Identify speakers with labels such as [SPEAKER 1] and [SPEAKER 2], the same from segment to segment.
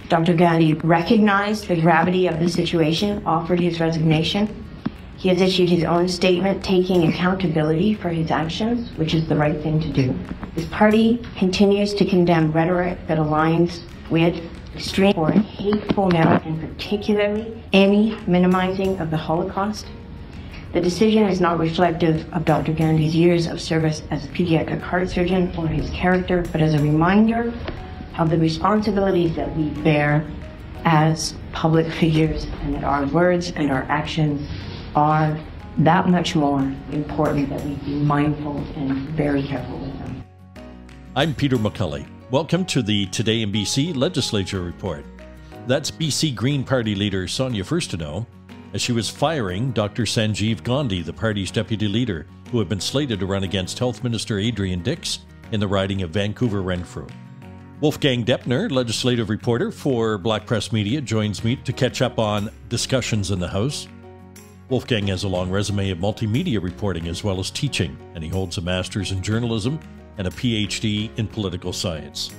[SPEAKER 1] Dr. Gandhi recognized the gravity of the situation, offered his resignation. He has issued his own statement taking accountability for his actions, which is the right thing to do. His party continues to condemn rhetoric that aligns with extreme or hateful narrative, and particularly any minimizing of the Holocaust. The decision is not reflective of Dr. Gandhi's years of service as a pediatric heart surgeon or his character, but as a reminder of the responsibilities that we bear as public figures, and that our words and our actions are that much more important that we be mindful and very careful with them.
[SPEAKER 2] I'm Peter McCully. Welcome to the Today in BC Legislature Report. That's BC Green Party leader Sonia Furstenau, as she was firing Dr. Sanjiv Gandhi, the party's deputy leader, who had been slated to run against Health Minister Adrian Dix in the riding of Vancouver-Renfrew. Wolfgang Depner, legislative reporter for Black Press Media, joins me to catch up on discussions in the House. Wolfgang has a long resume of multimedia reporting as well as teaching, and he holds a master's in journalism and a PhD in political science.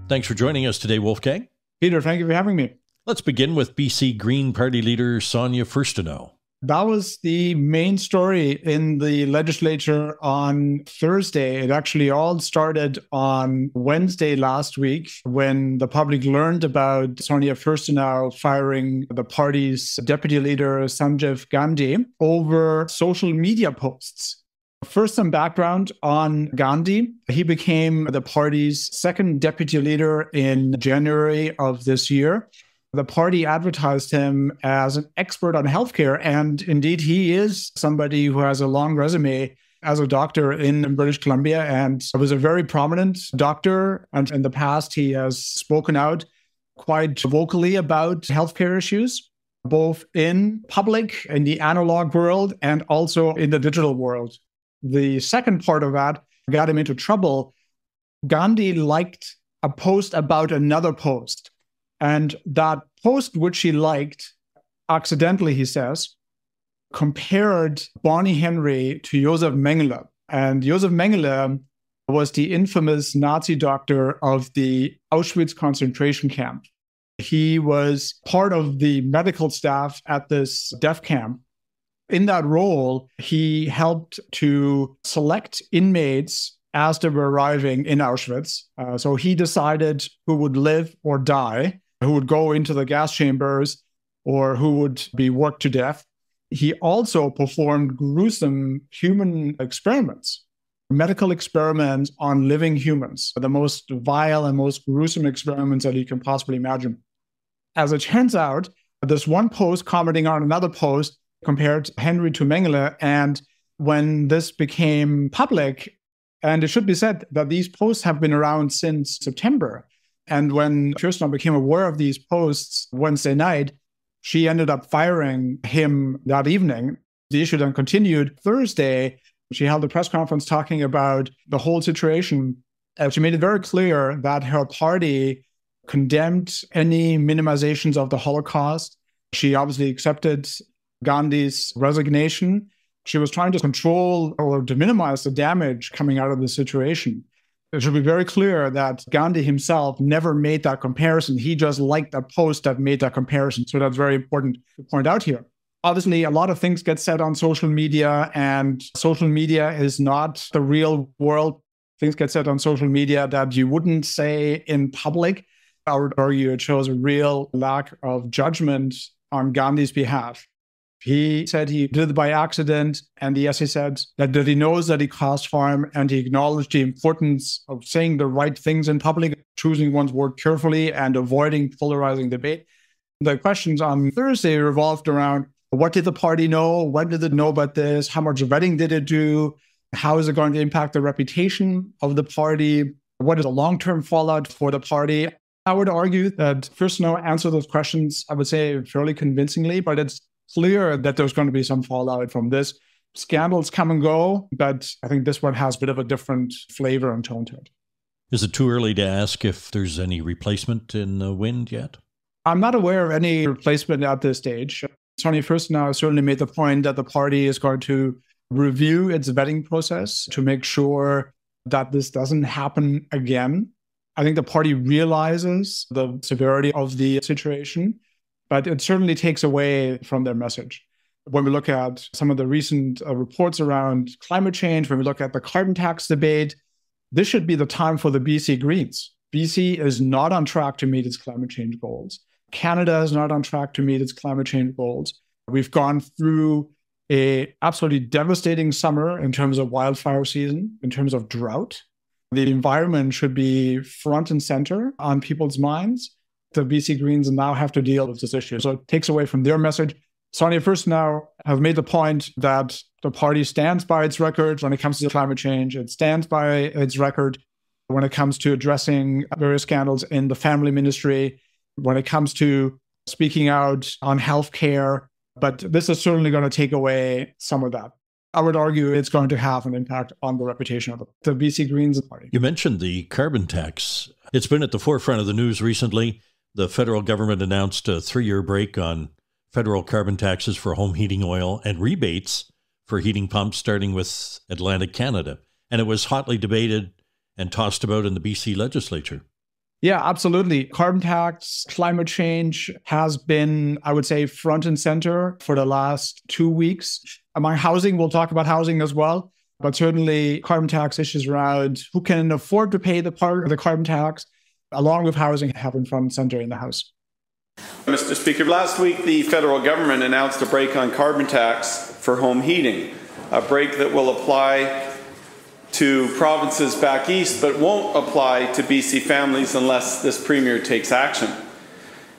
[SPEAKER 2] Thanks for joining us today, Wolfgang.
[SPEAKER 3] Peter, thank you for having me.
[SPEAKER 2] Let's begin with BC Green Party leader Sonia Furstenau.
[SPEAKER 3] That was the main story in the legislature on Thursday. It actually all started on Wednesday last week when the public learned about Sonia Furstenau firing the party's deputy leader Sanjiv Gandhi over social media posts. First, some background on Gandhi. He became the party's second deputy leader in January of this year. The party advertised him as an expert on healthcare, and indeed he is somebody who has a long resume as a doctor in British Columbia and was a very prominent doctor. And in the past, he has spoken out quite vocally about healthcare issues, both in public, in the analog world, and also in the digital world. The second part of that got him into trouble. Gandhi liked a post about another post. And that post, which he liked, accidentally, he says, compared Bonnie Henry to Josef Mengele. And Josef Mengele was the infamous Nazi doctor of the Auschwitz concentration camp. He was part of the medical staff at this death camp. In that role, he helped to select inmates as they were arriving in Auschwitz. So he decided who would live or die, who would go into the gas chambers, or who would be worked to death. He also performed gruesome human experiments, medical experiments on living humans, the most vile and most gruesome experiments that you can possibly imagine. As it turns out, this one post commenting on another post compared Henry to Mengele, and when this became public, and it should be said that these posts have been around since September, and when Furstenau became aware of these posts Wednesday night, she ended up firing him that evening. The issue then continued. Thursday, she held a press conference talking about the whole situation. She made it very clear that her party condemned any minimizations of the Holocaust. She obviously accepted Gandhi's resignation. She was trying to control or to minimize the damage coming out of the situation. It should be very clear that Gandhi himself never made that comparison. He just liked a post that made that comparison. So that's very important to point out here. Obviously, a lot of things get said on social media, and social media is not the real world. Things get said on social media that you wouldn't say in public. I would argue it shows a real lack of judgment on Gandhi's behalf. He said he did it by accident, and yes, he said that he knows that he caused harm, and he acknowledged the importance of saying the right things in public, choosing one's word carefully, and avoiding polarizing debate. The questions on Thursday revolved around what did the party know? When did it know about this? How much vetting did it do? How is it going to impact the reputation of the party? What is the long-term fallout for the party? I would argue that Furstenau answered those questions, I would say, fairly convincingly, but it's clear that there's going to be some fallout from this. Scandals come and go, but I think this one has a bit of a different flavor and tone to it.
[SPEAKER 2] Is it too early to ask if there's any replacement in the wind yet?
[SPEAKER 3] I'm not aware of any replacement at this stage. Sonia Furstenau certainly made the point that the party is going to review its vetting process to make sure that this doesn't happen again. I think the party realizes the severity of the situation, but it certainly takes away from their message. When we look at some of the recent reports around climate change, when we look at the carbon tax debate, this should be the time for the BC Greens. BC is not on track to meet its climate change goals. Canada is not on track to meet its climate change goals. We've gone through an absolutely devastating summer in terms of wildfire season, in terms of drought. The environment should be front and center on people's minds. The BC Greens now have to deal with this issue. So it takes away from their message. Sonia Furstenau have made the point that the party stands by its record when it comes to climate change. It stands by its record when it comes to addressing various scandals in the family ministry, when it comes to speaking out on healthcare. But this is certainly going to take away some of that. I would argue it's going to have an impact on the reputation of the BC Greens party.
[SPEAKER 2] You mentioned the carbon tax. It's been at the forefront of the news recently. The federal government announced a 3-year break on federal carbon taxes for home heating oil and rebates for heating pumps, starting with Atlantic Canada. And it was hotly debated and tossed about in the BC legislature.
[SPEAKER 3] Yeah, absolutely. Carbon tax, climate change has been, I would say, front and center for the last 2 weeks. Among housing, we'll talk about housing as well, but certainly carbon tax issues around who can afford to pay the carbon tax, along with housing, have been front and center in the House.
[SPEAKER 4] Mr. Speaker, last week the federal government announced a break on carbon tax for home heating, a break that will apply to provinces back east but won't apply to BC families unless this Premier takes action.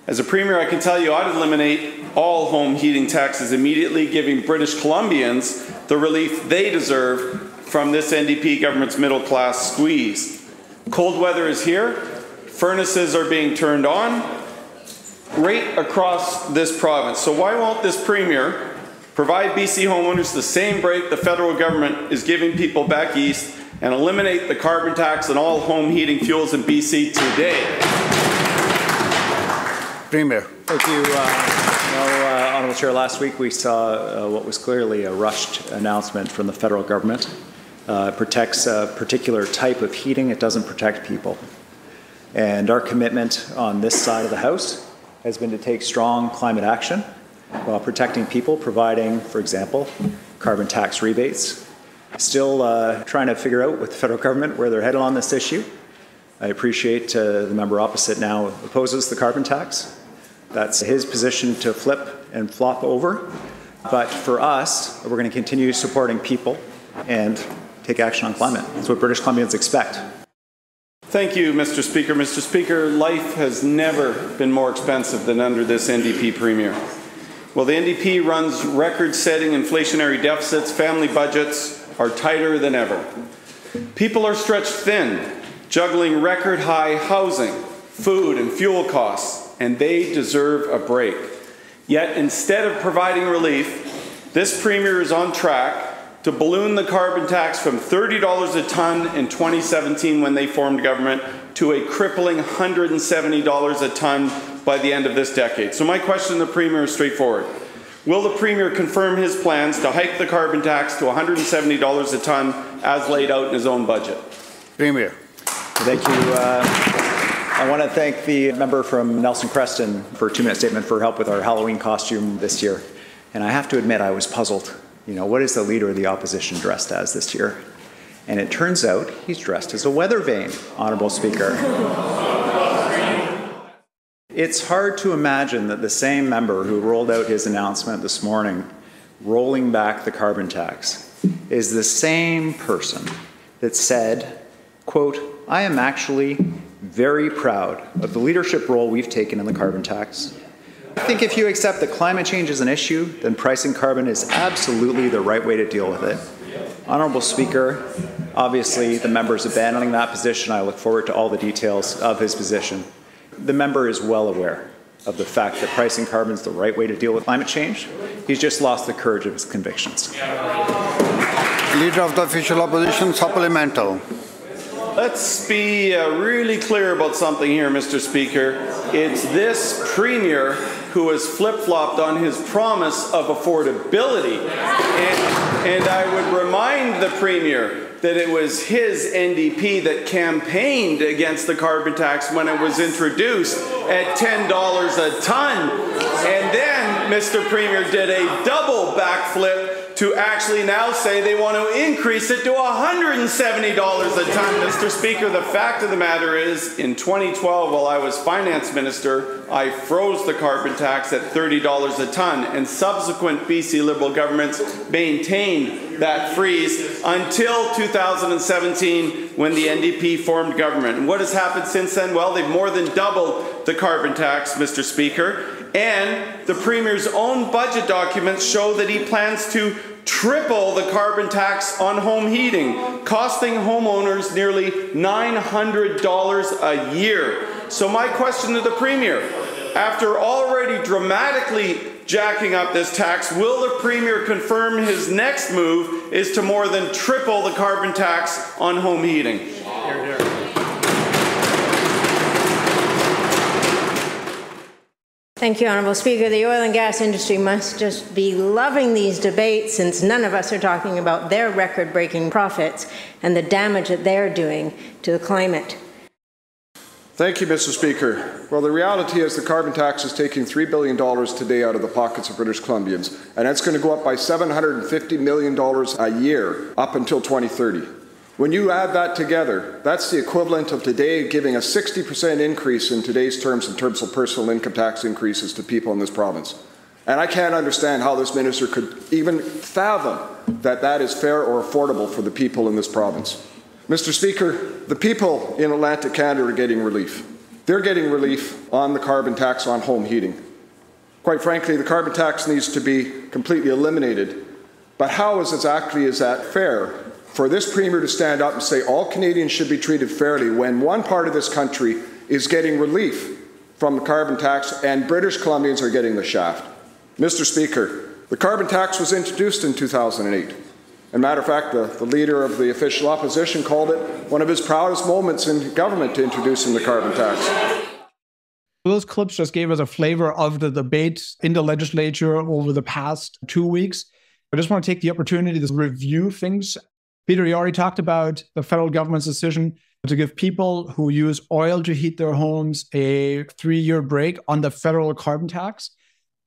[SPEAKER 4] As a Premier, I can tell you I'd eliminate all home heating taxes immediately, giving British Columbians the relief they deserve from this NDP government's middle-class squeeze. Cold weather is here. Furnaces are being turned on right across this province. So why won't this Premier provide BC homeowners the same break the federal government is giving people back east and eliminate the carbon tax on all home heating fuels in BC today?
[SPEAKER 5] Premier. Thank you. Honourable Chair, last week we saw what was clearly a rushed announcement from the federal government. It protects a particular type of heating. It doesn't protect people. And our commitment on this side of the House has been to take strong climate action while protecting people, providing, for example, carbon tax rebates. Still trying to figure out with the federal government where they're headed on this issue. I appreciate the member opposite now opposes the carbon tax. That's his position to flip and flop over. But for us, we're going to continue supporting people and take action on climate. That's what British Columbians expect.
[SPEAKER 4] Thank you, Mr. Speaker. Mr. Speaker, life has never been more expensive than under this NDP Premier. While the NDP runs record-setting inflationary deficits, family budgets are tighter than ever. People are stretched thin, juggling record-high housing, food and fuel costs, and they deserve a break. Yet instead of providing relief, this Premier is on track to balloon the carbon tax from $30 a tonne in 2017 when they formed government to a crippling $170 a tonne by the end of this decade. So my question to the Premier is straightforward. Will the Premier confirm his plans to hike the carbon tax to $170 a tonne as laid out in his own budget?
[SPEAKER 5] Premier. Thank you. I want to thank the member from Nelson Creston for a 2-minute statement for help with our Halloween costume this year. And I have to admit I was puzzled. You know, what is the Leader of the Opposition dressed as this year? And it turns out he's dressed as a weather vane, Honourable Speaker. It's hard to imagine that the same member who rolled out his announcement this morning, rolling back the carbon tax, is the same person that said, quote, "I am actually very proud of the leadership role we've taken in the carbon tax. I think if you accept that climate change is an issue, then pricing carbon is absolutely the right way to deal with it." Honourable Speaker, obviously the member is abandoning that position. I look forward to all the details of his position. The member is well aware of the fact that pricing carbon is the right way to deal with climate change. He's just lost the courage of his convictions.
[SPEAKER 6] Leader of the Official Opposition, supplemental.
[SPEAKER 4] Let's be really clear about something here, Mr. Speaker. It's this Premier who has flip-flopped on his promise of affordability. And I would remind the Premier that it was his NDP that campaigned against the carbon tax when it was introduced at $10 a ton. And then Mr. Premier did a double backflip to actually now say they want to increase it to $170 a ton. Mr. Speaker, the fact of the matter is, in 2012, while I was finance minister, I froze the carbon tax at $30 a ton, and subsequent BC Liberal governments maintained that freeze until 2017, when the NDP formed government. And what has happened since then? Well, they've more than doubled the carbon tax, Mr. Speaker. And the Premier's own budget documents show that he plans to triple the carbon tax on home heating, costing homeowners nearly $900 a year. So my question to the Premier, after already dramatically jacking up this tax, will the Premier confirm his next move is to more than triple the carbon tax on home heating? Hear, hear.
[SPEAKER 7] Thank you, Honourable Speaker. The oil and gas industry must just be loving these debates, since none of us are talking about their record-breaking profits and the damage that they're doing to the climate.
[SPEAKER 8] Thank you, Mr. Speaker. Well, the reality is the carbon tax is taking $3 billion today out of the pockets of British Columbians, and it's going to go up by $750 million a year up until 2030. When you add that together, that's the equivalent of today giving a 60% increase in today's terms in terms of personal income tax increases to people in this province. And I can't understand how this minister could even fathom that that is fair or affordable for the people in this province. Mr. Speaker, the people in Atlantic Canada are getting relief. They're getting relief on the carbon tax on home heating. Quite frankly, the carbon tax needs to be completely eliminated. But how is that fair for this Premier to stand up and say all Canadians should be treated fairly when one part of this country is getting relief from the carbon tax and British Columbians are getting the shaft? Mr. Speaker, the carbon tax was introduced in 2008. As a matter of fact, the leader of the official opposition called it one of his proudest moments in government to introducing the carbon tax.
[SPEAKER 3] Those clips just gave us a flavor of the debate in the legislature over the past 2 weeks. I just want to take the opportunity to review things. Peter, you already talked about the federal government's decision to give people who use oil to heat their homes a 3-year break on the federal carbon tax.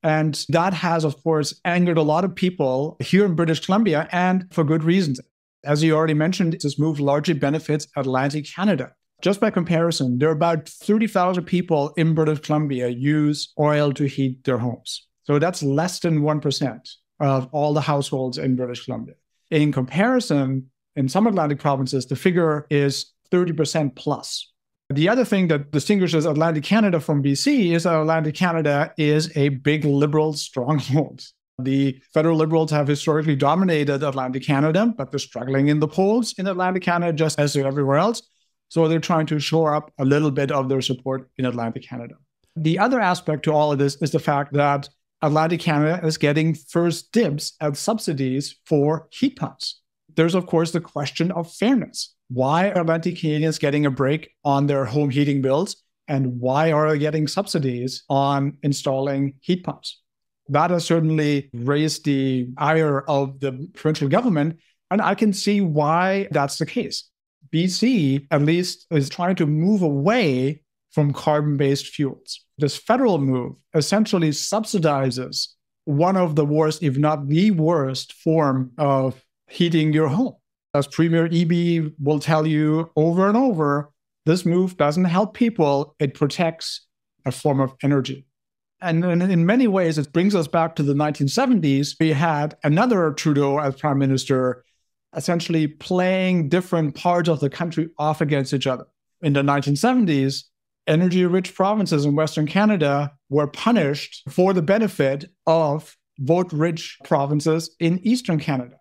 [SPEAKER 3] And that has, of course, angered a lot of people here in British Columbia, and for good reasons. As you already mentioned, this move largely benefits Atlantic Canada. Just by comparison, there are about 30,000 people in British Columbia use oil to heat their homes. So that's less than 1% of all the households in British Columbia. In comparison, in some Atlantic provinces, the figure is 30% plus. The other thing that distinguishes Atlantic Canada from BC is that Atlantic Canada is a big Liberal stronghold. The federal Liberals have historically dominated Atlantic Canada, but they're struggling in the polls in Atlantic Canada just as they're everywhere else. So they're trying to shore up a little bit of their support in Atlantic Canada. The other aspect to all of this is the fact that Atlantic Canada is getting first dibs at subsidies for heat pumps. There's, of course, the question of fairness. Why are Atlantic Canadians getting a break on their home heating bills? And why are they getting subsidies on installing heat pumps? That has certainly raised the ire of the provincial government, and I can see why that's the case. BC, at least, is trying to move away from carbon-based fuels. This federal move essentially subsidizes one of the worst, if not the worst, form of heating your home. As Premier Eby will tell you over and over, this move doesn't help people, it protects a form of energy. And in many ways, it brings us back to the 1970s. We had another Trudeau as Prime Minister essentially playing different parts of the country off against each other. In the 1970s, energy-rich provinces in Western Canada were punished for the benefit of vote-rich provinces in Eastern Canada.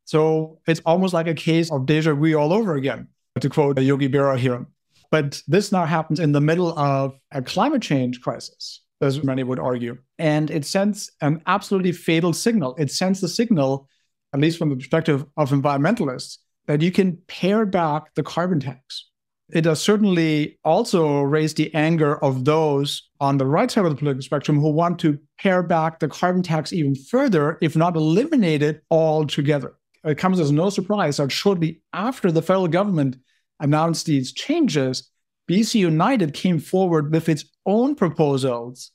[SPEAKER 3] So it's almost like a case of déjà vu all over again, to quote Yogi Berra here. But this now happens in the middle of a climate change crisis, as many would argue. And it sends an absolutely fatal signal. It sends the signal, at least from the perspective of environmentalists, that you can pare back the carbon tax. It has certainly also raised the anger of those on the right side of the political spectrum who want to pare back the carbon tax even further, if not eliminate it altogether. it comes as no surprise that shortly after the federal government announced these changes, BC United came forward with its own proposals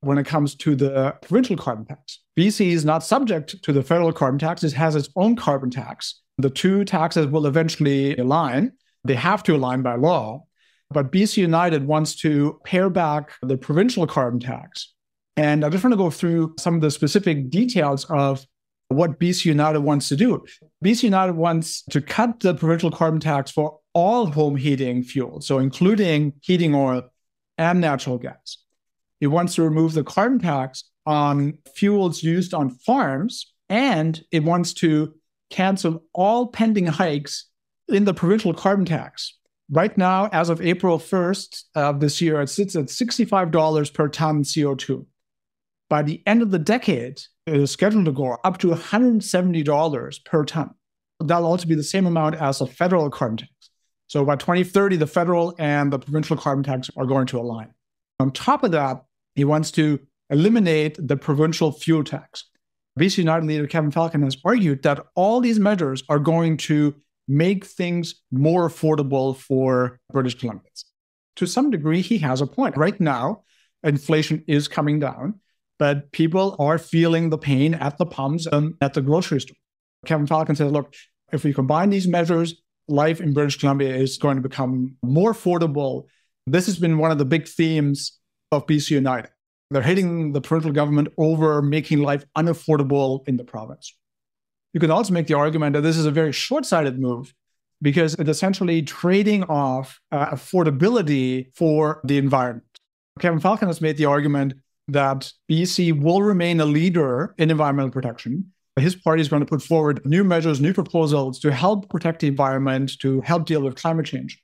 [SPEAKER 3] when it comes to the provincial carbon tax. BC is not subject to the federal carbon tax. It has its own carbon tax. The two taxes will eventually align. They have to align by law. But BC United wants to pare back the provincial carbon tax. And I just want to go through some of the specific details of what BC United wants to do. BC United wants to cut the provincial carbon tax for all home heating fuels, so including heating oil and natural gas. It wants to remove the carbon tax on fuels used on farms, and it wants to cancel all pending hikes in the provincial carbon tax. Right now, as of April 1st of this year, it sits at $65 per ton CO2. By the end of the decade, it is scheduled to go up to $170 per ton. That'll also be the same amount as a federal carbon tax. So by 2030, the federal and the provincial carbon tax are going to align. On top of that, he wants to eliminate the provincial fuel tax. BC United leader Kevin Falcon has argued that all these measures are going to make things more affordable for British Columbians. To some degree, he has a point. Right now, inflation is coming down, but people are feeling the pain at the pumps and at the grocery store. Kevin Falcon says, look, if we combine these measures, life in British Columbia is going to become more affordable. This has been one of the big themes of BC United. They're hitting the provincial government over making life unaffordable in the province. You can also make the argument that this is a very short-sighted move because it's essentially trading off affordability for the environment. Kevin Falcon has made the argument that BC will remain a leader in environmental protection. His party is going to put forward new measures, new proposals to help protect the environment, to help deal with climate change.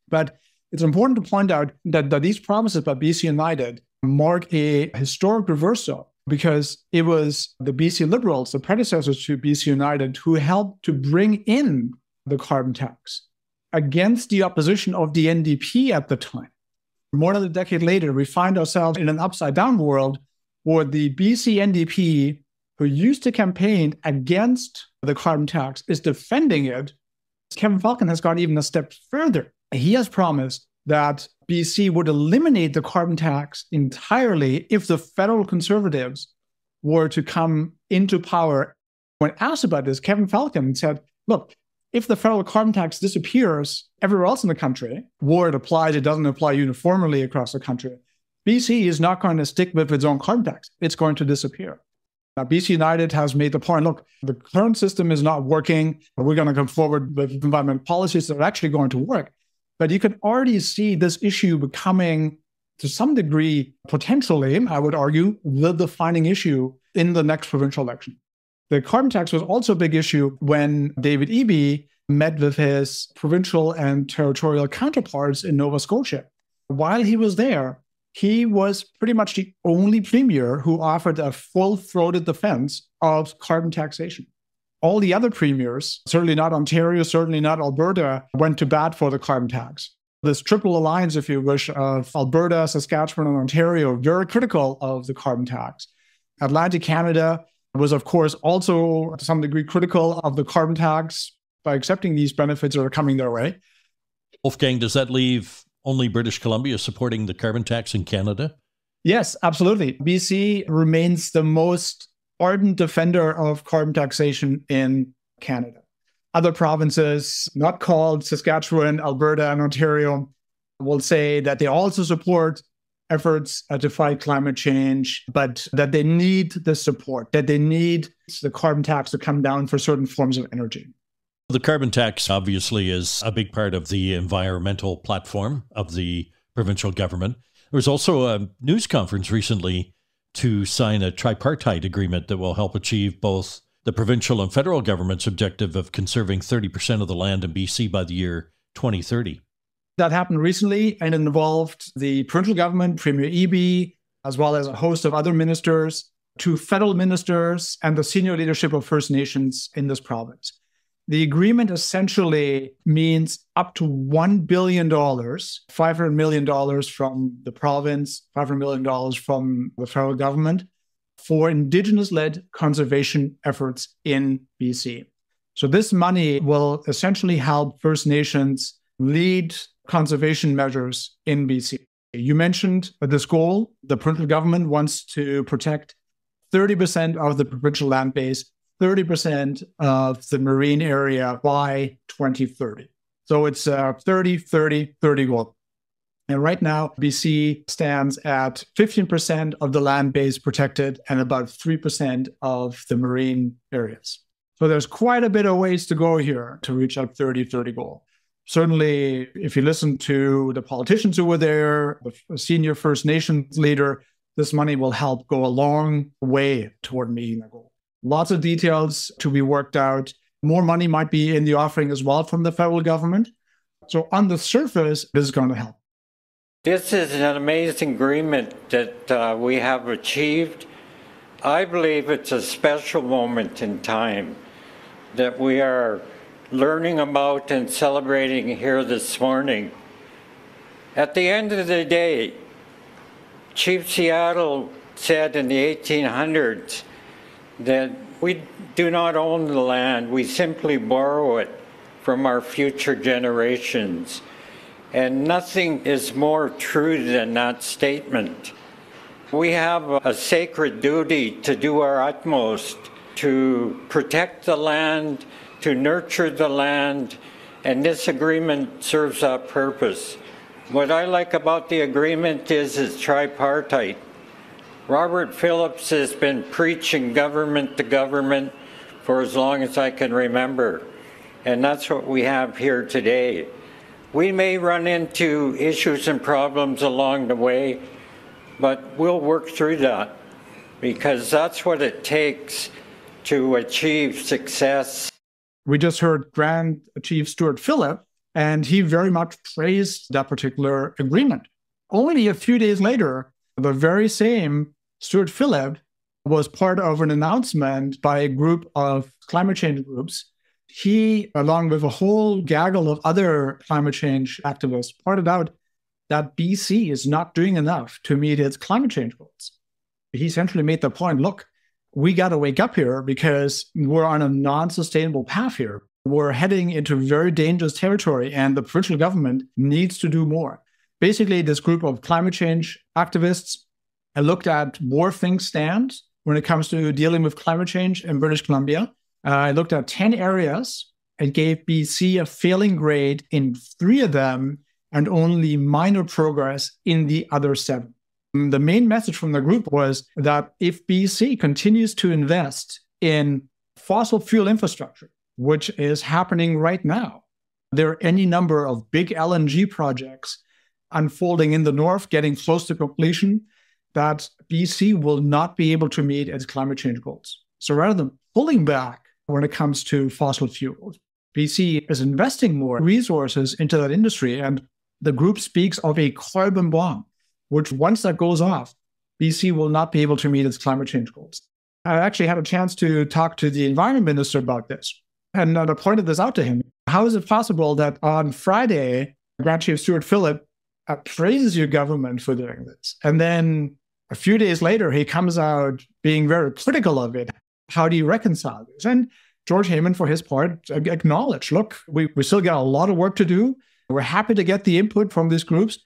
[SPEAKER 3] But it's important to point out that these promises by BC United mark a historic reversal because it was the BC Liberals, the predecessors to BC United, who helped to bring in the carbon tax against the opposition of the NDP at the time. More than a decade later, we find ourselves in an upside-down world where the BC NDP, who used to campaign against the carbon tax, is defending it. Kevin Falcon has gone even a step further. He has promised that BC would eliminate the carbon tax entirely if the federal Conservatives were to come into power. When asked about this, Kevin Falcon said, look, if the federal carbon tax disappears everywhere else in the country, where it applies, it doesn't apply uniformly across the country, BC is not going to stick with its own carbon tax. It's going to disappear. Now, BC United has made the point, look, the current system is not working. We're going to come forward with environmental policies that are actually going to work. But you can already see this issue becoming, to some degree, potentially, I would argue, the defining issue in the next provincial election. The carbon tax was also a big issue when David Eby met with his provincial and territorial counterparts in Nova Scotia. While he was there, he was pretty much the only premier who offered a full-throated defense of carbon taxation. All the other premiers, certainly not Ontario, certainly not Alberta, went to bat for the carbon tax. This triple alliance, if you wish, of Alberta, Saskatchewan, and Ontario, very critical of the carbon tax. Atlantic Canada was, of course, also to some degree critical of the carbon tax by accepting these benefits that are coming their way.
[SPEAKER 2] Wolfgang, does that leave only British Columbia supporting the carbon tax in Canada?
[SPEAKER 3] Yes, absolutely. BC remains the most ardent defender of carbon taxation in Canada. Other provinces, not called Saskatchewan, Alberta, and Ontario, will say that they also support efforts to fight climate change, but that they need the support, that they need the carbon tax to come down for certain forms of energy.
[SPEAKER 2] The carbon tax obviously is a big part of the environmental platform of the provincial government. There was also a news conference recently to sign a tripartite agreement that will help achieve both the provincial and federal government's objective of conserving 30% of the land in BC by the year 2030.
[SPEAKER 3] That happened recently, and it involved the provincial government, Premier Eby, as well as a host of other ministers, 2 federal ministers, and the senior leadership of First Nations in this province. The agreement essentially means up to $1 billion, $500 million from the province, $500 million from the federal government for Indigenous-led conservation efforts in BC. So this money will essentially help First Nations lead conservation measures in BC. You mentioned this goal. The provincial government wants to protect 30% of the provincial land base, 30% of the marine area by 2030. So it's a 30, 30, 30 goal. And right now, BC stands at 15% of the land base protected and about 3% of the marine areas. So there's quite a bit of ways to go here to reach that 30-30 goal. Certainly, if you listen to the politicians who were there, the senior First Nations leader, this money will help go a long way toward meeting the goal. Lots of details to be worked out. More money might be in the offering as well from the federal government. So on the surface, this is going to help.
[SPEAKER 9] This is an amazing agreement that we have achieved. I believe it's a special moment in time that we are learning about and celebrating here this morning. At the end of the day, Chief Seattle said in the 1800s that we do not own the land, we simply borrow it from our future generations. And nothing is more true than that statement. We have a sacred duty to do our utmost to protect the land, to nurture the land, and this agreement serves that purpose. What I like about the agreement is it's tripartite. Robert Phillips has been preaching government to government for as long as I can remember, and that's what we have here today. We may run into issues and problems along the way, but we'll work through that because that's what it takes to achieve success.
[SPEAKER 3] We just heard Grand Chief Stuart Phillip, and he very much praised that particular agreement. Only a few days later, the very same Stuart Phillip was part of an announcement by a group of climate change groups. He, along with a whole gaggle of other climate change activists, pointed out that BC is not doing enough to meet its climate change goals. He essentially made the point, look, we got to wake up here because we're on a non-sustainable path here. We're heading into very dangerous territory and the provincial government needs to do more. Basically, this group of climate change activists looked at where things stand when it comes to dealing with climate change in British Columbia. I looked at 10 areas and gave BC a failing grade in 3 of them and only minor progress in the other 7. The main message from the group was that if BC continues to invest in fossil fuel infrastructure, which is happening right now, there are any number of big LNG projects unfolding in the north, getting close to completion, that BC will not be able to meet its climate change goals. So rather than pulling back when it comes to fossil fuels, BC is investing more resources into that industry. And the group speaks of a carbon bomb, which once that goes off, BC will not be able to meet its climate change goals. I actually had a chance to talk to the environment minister about this. And I pointed this out to him. How is it possible that on Friday, Grand Chief Stuart Phillip praises your government for doing this, and then a few days later, he comes out being very critical of it? How do you reconcile this? And George Heyman, for his part, acknowledged, look, we still got a lot of work to do. We're happy to get the input from these groups.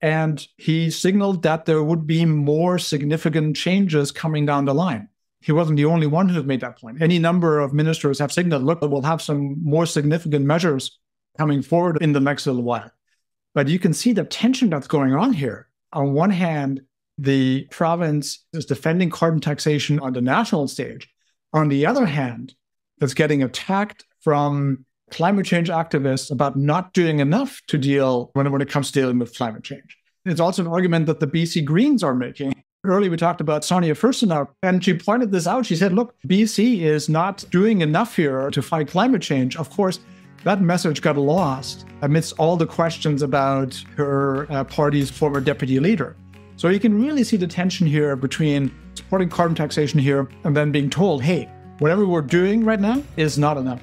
[SPEAKER 3] And he signaled that there would be more significant changes coming down the line. He wasn't the only one who made that point. Any number of ministers have signaled, look, we'll have some more significant measures coming forward in the next little while. But you can see the tension that's going on here. On one hand, the province is defending carbon taxation on the national stage. On the other hand, it's getting attacked from climate change activists about not doing enough to deal when it comes to dealing with climate change. It's also an argument that the BC Greens are making. Earlier, we talked about Sonia Furstenau, and she pointed this out. She said, look, BC is not doing enough here to fight climate change. Of course, that message got lost amidst all the questions about her party's former deputy leader. So you can really see the tension here between supporting carbon taxation here and then being told, hey, whatever we're doing right now is not enough.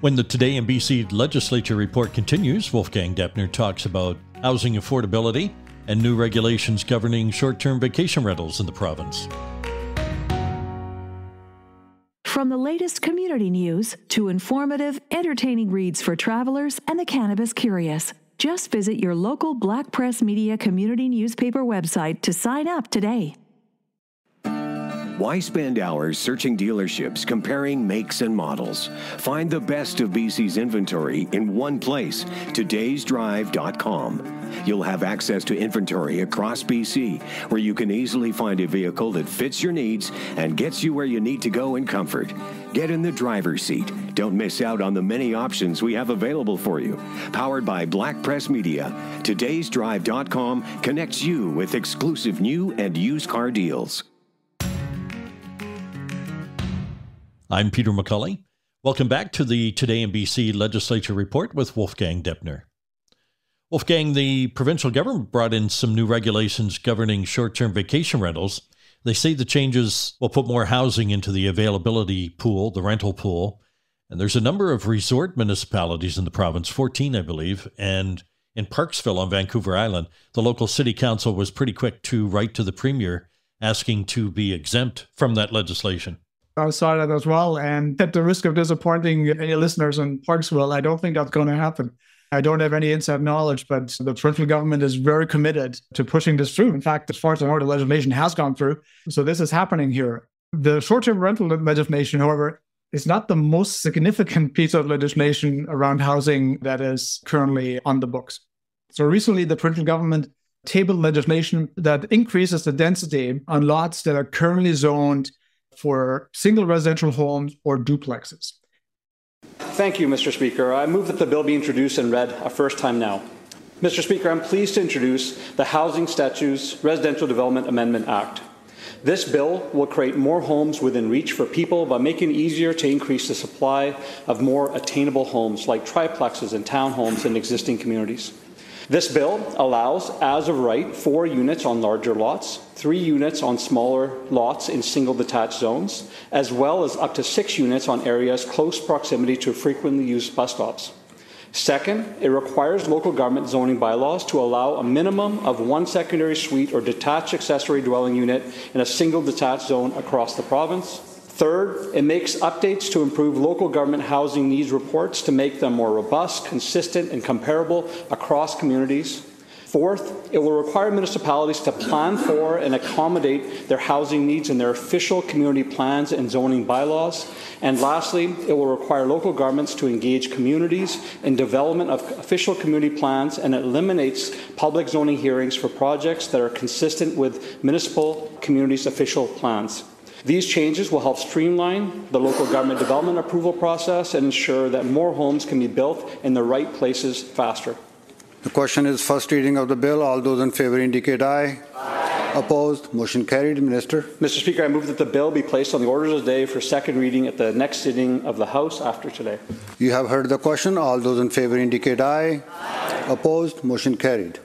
[SPEAKER 2] When the Today in BC Legislature report continues, Wolfgang Depner talks about housing affordability and new regulations governing short-term vacation rentals in the province.
[SPEAKER 10] From the latest community news to informative, entertaining reads for travelers and the cannabis curious. Just visit your local Black Press Media community newspaper website to sign up today.
[SPEAKER 11] Why spend hours searching dealerships, comparing makes and models? Find the best of BC's inventory in one place, todaysdrive.com. You'll have access to inventory across BC, where you can easily find a vehicle that fits your needs and gets you where you need to go in comfort. Get in the driver's seat. Don't miss out on the many options we have available for you. Powered by Black Press Media, todaysdrive.com connects you with exclusive new and used car deals.
[SPEAKER 2] I'm Peter McCully. Welcome back to the Today in BC Legislature Report with Wolfgang Depner. Wolfgang, the provincial government brought in some new regulations governing short-term vacation rentals. They say the changes will put more housing into the availability pool, the rental pool. And there's a number of resort municipalities in the province, 14, I believe. And in Parksville on Vancouver Island, the local city council was pretty quick to write to the Premier asking to be exempt from that legislation.
[SPEAKER 3] I saw that as well. And at the risk of disappointing any listeners in Parksville, I don't think that's going to happen. I don't have any inside knowledge, but the provincial government is very committed to pushing this through. In fact, as far as I know, the legislation has gone through. So this is happening here. The short-term rental legislation, however, is not the most significant piece of legislation around housing that is currently on the books. So recently, the provincial government tabled legislation that increases the density on lots that are currently zoned for single residential homes or duplexes.
[SPEAKER 12] Thank you, Mr. Speaker. I move that the bill be introduced and read a first time now. Mr. Speaker, I'm pleased to introduce the Housing Statutes Residential Development Amendment Act. This bill will create more homes within reach for people by making it easier to increase the supply of more attainable homes like triplexes and townhomes in existing communities. This bill allows, as of right, 4 units on larger lots, 3 units on smaller lots in single detached zones, as well as up to 6 units on areas close proximity to frequently used bus stops. Second, it requires local government zoning bylaws to allow a minimum of 1 secondary suite or detached accessory dwelling unit in a single detached zone across the province. Third, it makes updates to improve local government housing needs reports to make them more robust, consistent, and comparable across communities. Fourth, it will require municipalities to plan for and accommodate their housing needs in their official community plans and zoning bylaws. And lastly, it will require local governments to engage communities in development of official community plans, and it eliminates public zoning hearings for projects that are consistent with municipal communities' official plans. These changes will help streamline the local government development approval process and ensure that more homes can be built in the right places faster.
[SPEAKER 6] The question is first reading of the bill. All those in favour indicate aye. Aye. Opposed? Motion carried. Minister.
[SPEAKER 12] Mr. Speaker, I move that the bill be placed on the orders of the day for second reading at the next sitting of the House after today.
[SPEAKER 6] You have heard the question. All those in favour indicate aye. Aye. Opposed? Motion carried.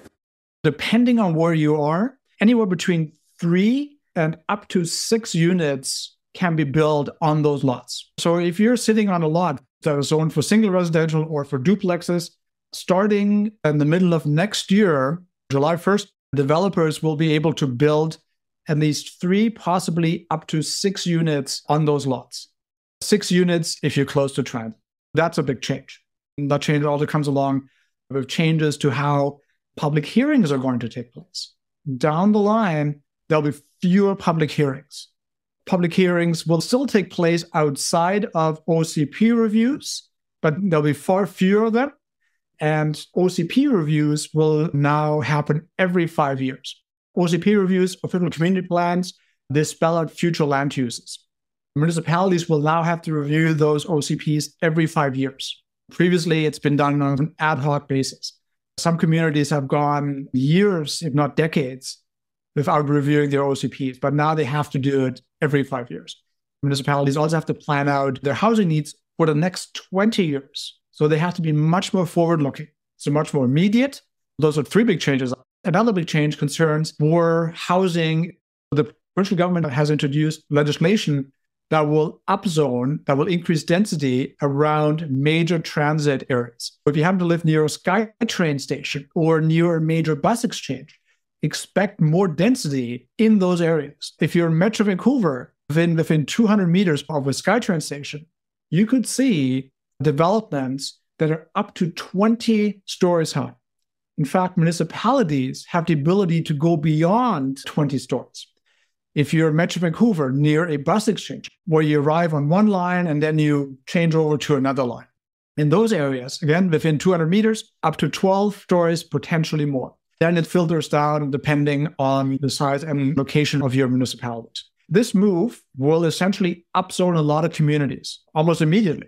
[SPEAKER 3] Depending on where you are, anywhere between 3 and up to 6 units can be built on those lots. So if you're sitting on a lot that is zoned for single residential or for duplexes, starting in the middle of next year, July 1st, developers will be able to build at least 3, possibly up to 6 units on those lots. 6 units if you're close to transit. That's a big change. And that change also comes along with changes to how public hearings are going to take place. Down the line, there'll be fewer public hearings. Public hearings will still take place outside of OCP reviews, but there'll be far fewer of them. And OCP reviews will now happen every 5 years. OCP reviews, official community plans, they spell out future land uses. Municipalities will now have to review those OCPs every 5 years. Previously, it's been done on an ad hoc basis. Some communities have gone years, if not decades, without reviewing their OCPs, but now they have to do it every 5 years. Municipalities also have to plan out their housing needs for the next 20 years. So they have to be much more forward-looking. So much more immediate. Those are 3 big changes. Another big change concerns more housing. The provincial government has introduced legislation that will upzone, that will increase density around major transit areas. If you happen to live near a SkyTrain station or near a major bus exchange, expect more density in those areas. If you're in Metro Vancouver, within 200 meters of a SkyTrain station, you could see developments that are up to 20 stories high. In fact, municipalities have the ability to go beyond 20 stories. If you're in Metro Vancouver near a bus exchange, where you arrive on one line and then you change over to another line. In those areas, again, within 200 meters, up to 12 stories, potentially more. Then it filters down depending on the size and location of your municipality. This move will essentially upzone a lot of communities almost immediately.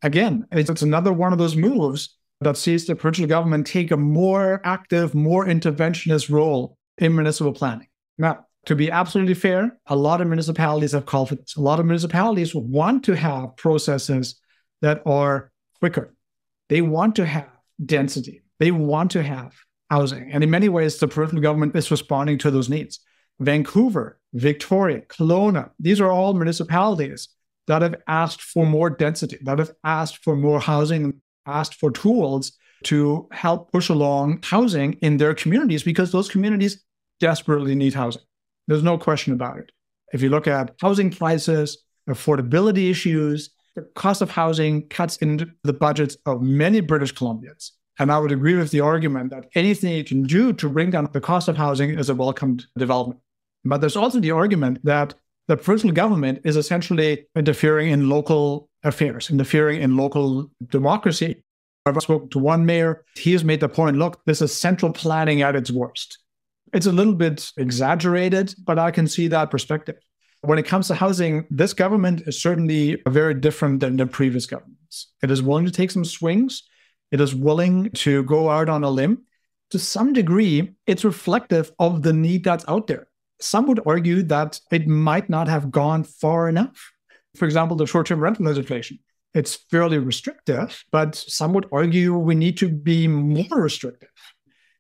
[SPEAKER 3] Again, it's another one of those moves that sees the provincial government take a more active, more interventionist role in municipal planning. Now, to be absolutely fair, a lot of municipalities have called for this. A lot of municipalities want to have processes that are quicker. They want to have density. They want to have housing. And in many ways, the provincial government is responding to those needs. Vancouver, Victoria, Kelowna, these are all municipalities that have asked for more density, that have asked for more housing, asked for tools to help push along housing in their communities because those communities desperately need housing. There's no question about it. If you look at housing prices, affordability issues, the cost of housing cuts into the budgets of many British Columbians. And I would agree with the argument that anything you can do to bring down the cost of housing is a welcomed development. But there's also the argument that the provincial government is essentially interfering in local affairs, interfering in local democracy. I've spoken to one mayor. He has made the point, look, this is central planning at its worst. It's a little bit exaggerated, but I can see that perspective. When it comes to housing, this government is certainly very different than the previous governments. It is willing to take some swings. It is willing to go out on a limb. To some degree, it's reflective of the need that's out there. Some would argue that it might not have gone far enough. For example, the short-term rental legislation. It's fairly restrictive, but some would argue we need to be more restrictive.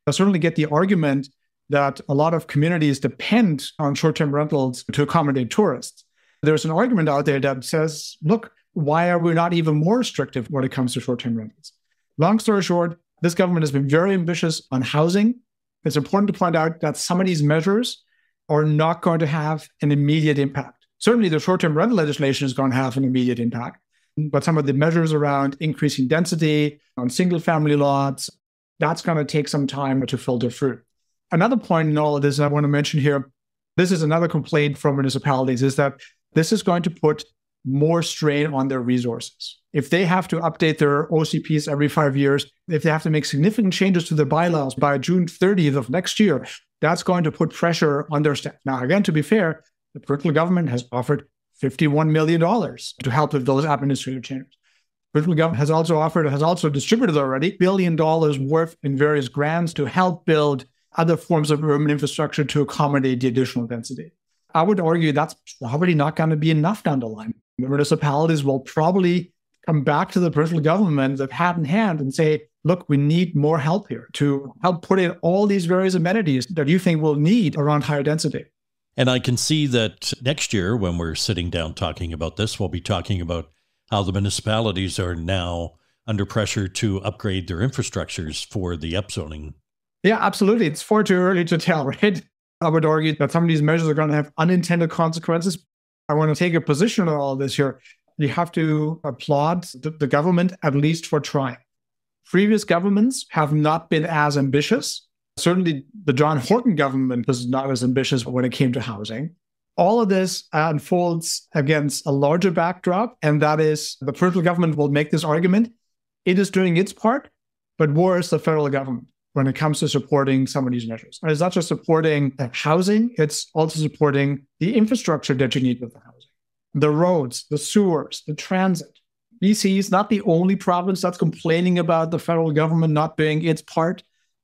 [SPEAKER 3] I certainly get the argument that a lot of communities depend on short-term rentals to accommodate tourists. There's an argument out there that says, look, why are we not even more restrictive when it comes to short-term rentals? Long story short, this government has been very ambitious on housing. It's important to point out that some of these measures are not going to have an immediate impact. Certainly, the short-term rental legislation is going to have an immediate impact. But some of the measures around increasing density on single-family lots, that's going to take some time to filter through. Another point in all of this I want to mention here, this is another complaint from municipalities, is that this is going to put more strain on their resources. If they have to update their OCPs every 5 years, if they have to make significant changes to their bylaws by June 30th of next year, that's going to put pressure on their staff. Now, again, to be fair, the provincial government has offered $51 million to help with those administrative changes. The provincial government has also distributed already $1 billion worth in various grants to help build other forms of urban infrastructure to accommodate the additional density. I would argue that's probably not going to be enough down the line. The municipalities will probably come back to the provincial government with hat in hand and say, look, we need more help here to help put in all these various amenities that you think we'll need around higher density.
[SPEAKER 2] And I can see that next year, when we're sitting down talking about this, we'll be talking about how the municipalities are now under pressure to upgrade their infrastructures for the upzoning.
[SPEAKER 3] Yeah, absolutely. It's far too early to tell, right? I would argue that some of these measures are going to have unintended consequences. I want to take a position on all of this here. You have to applaud the government, at least for trying. Previous governments have not been as ambitious. Certainly, the John Horton government was not as ambitious when it came to housing. All of this unfolds against a larger backdrop, and that is the provincial government will make this argument. It is doing its part, but where is the federal government when it comes to supporting some of these measures? And it's not just supporting housing, it's also supporting the infrastructure that you need with the housing. The roads, the sewers, the transit. BC is not the only province that's complaining about the federal government not doing its part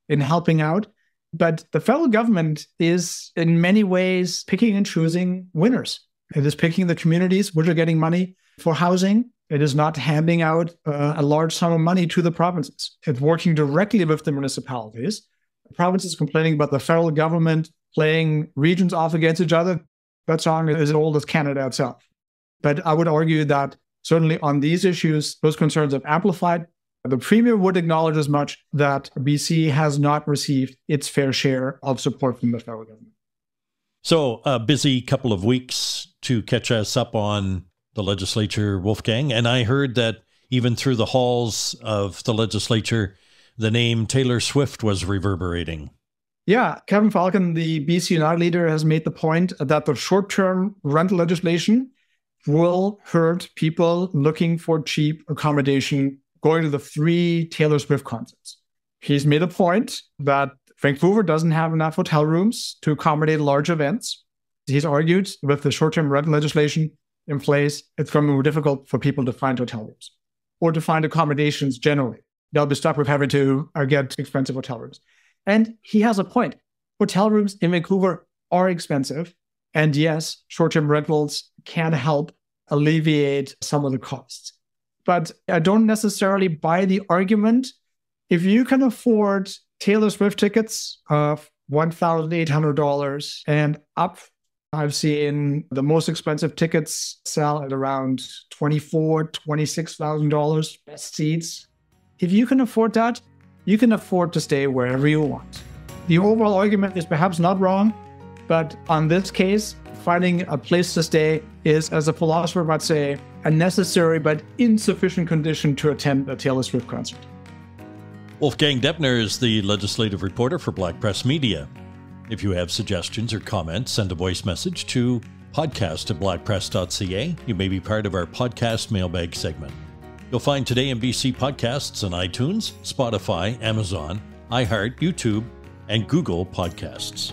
[SPEAKER 3] in helping out. But the federal government is in many ways picking and choosing winners. It is picking the communities which are getting money for housing. It is not handing out a large sum of money to the provinces. It's working directly with the municipalities. The provinces complaining about the federal government playing regions off against each other. That song is as old as Canada itself. But I would argue that certainly on these issues, those concerns have amplified. The Premier would acknowledge as much that BC has not received its fair share of support from the federal government.
[SPEAKER 2] So a busy couple of weeks to catch us up on the legislature, Wolfgang. And I heard that even through the halls of the legislature, the name Taylor Swift was reverberating.
[SPEAKER 3] Yeah, Kevin Falcon, the BC United leader, has made the point that the short-term rental legislation will hurt people looking for cheap accommodation going to the 3 Taylor Swift concerts. He's made a point that Vancouver doesn't have enough hotel rooms to accommodate large events. He's argued with the short-term rental legislation in place, it's going to be more difficult for people to find hotel rooms or to find accommodations generally. They'll be stuck with having to get expensive hotel rooms. And he has a point. Hotel rooms in Vancouver are expensive. And yes, short-term rentals can help alleviate some of the costs. But I don't necessarily buy the argument. If you can afford Taylor Swift tickets of $1,800 and up, I've seen the most expensive tickets sell at around $24,000, $26,000, best seats. If you can afford that, you can afford to stay wherever you want. The overall argument is perhaps not wrong, but on this case, finding a place to stay is, as a philosopher might say, a necessary but insufficient condition to attend a Taylor Swift concert.
[SPEAKER 2] Wolfgang Depner is the legislative reporter for Black Press Media. If you have suggestions or comments, send a voice message to podcast@blackpress.ca. You may be part of our podcast mailbag segment. You'll find Today in BC podcasts on iTunes, Spotify, Amazon, iHeart, YouTube, and Google Podcasts.